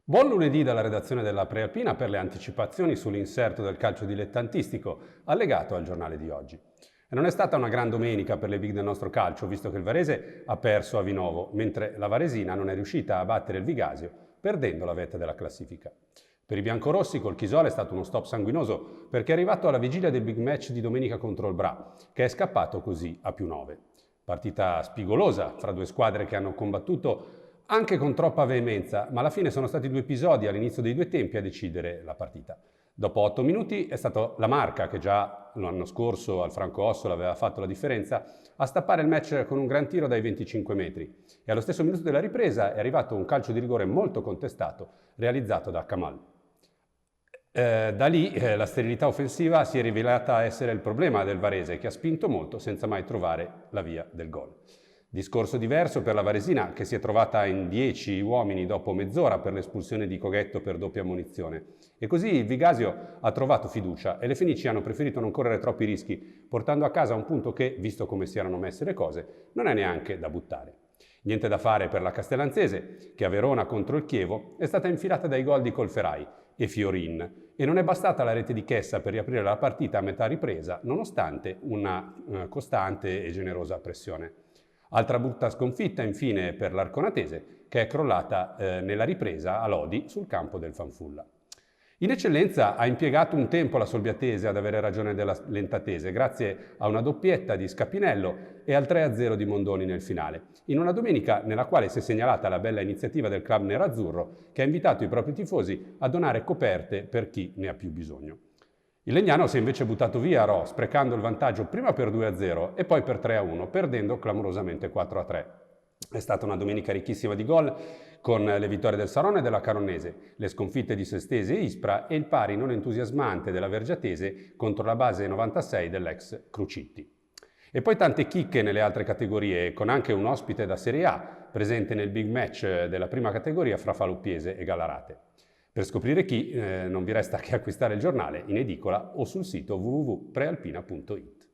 Buon lunedì dalla redazione della Prealpina per le anticipazioni sull'inserto del calcio dilettantistico allegato al giornale di oggi. E non è stata una gran domenica per le big del nostro calcio, visto che il Varese ha perso a Vinovo, mentre la Varesina non è riuscita a battere il Vigasio, perdendo la vetta della classifica. Per i biancorossi col Chisole è stato uno stop sanguinoso perché è arrivato alla vigilia del big match di domenica contro il Bra, che è scappato così a +9. Partita spigolosa fra due squadre che hanno combattuto anche con troppa veemenza, ma alla fine sono stati due episodi all'inizio dei due tempi a decidere la partita. Dopo 8 minuti è stata la Marca, che già l'anno scorso al Franco Ossola aveva fatto la differenza, a stappare il match con un gran tiro dai 25 metri. E allo stesso minuto della ripresa è arrivato un calcio di rigore molto contestato, realizzato da Kamal. Da lì la sterilità offensiva si è rivelata essere il problema del Varese, che ha spinto molto senza mai trovare la via del gol. Discorso diverso per la Varesina, che si è trovata in 10 uomini dopo mezz'ora per l'espulsione di Coghetto per doppia ammonizione. E così il Vigasio ha trovato fiducia e le Fenici hanno preferito non correre troppi rischi, portando a casa un punto che, visto come si erano messe le cose, non è neanche da buttare. Niente da fare per la Castellanzese, che a Verona contro il Chievo è stata infilata dai gol di Colferai e Fiorin, e non è bastata la rete di Chessa per riaprire la partita a metà ripresa, nonostante una costante e generosa pressione. Altra brutta sconfitta infine per l'Arconatese, che è crollata nella ripresa a Lodi sul campo del Fanfulla. In eccellenza ha impiegato un tempo la Solbiatese ad avere ragione della Lentatese, grazie a una doppietta di Scapinello e al 3-0 di Mondoni nel finale, in una domenica nella quale si è segnalata la bella iniziativa del club nerazzurro, che ha invitato i propri tifosi a donare coperte per chi ne ha più bisogno. Il Legnano si è invece buttato via a Rho, sprecando il vantaggio prima per 2-0 e poi per 3-1, perdendo clamorosamente 4-3. È stata una domenica ricchissima di gol, con le vittorie del Sarone e della Caronnese, le sconfitte di Sestese e Ispra e il pari non entusiasmante della Vergiatese contro la base 96 dell'ex Crucitti. E poi tante chicche nelle altre categorie, con anche un ospite da Serie A presente nel big match della prima categoria fra Faluppiese e Gallarate. Per scoprire chi, non vi resta che acquistare il giornale in edicola o sul sito www.prealpina.it.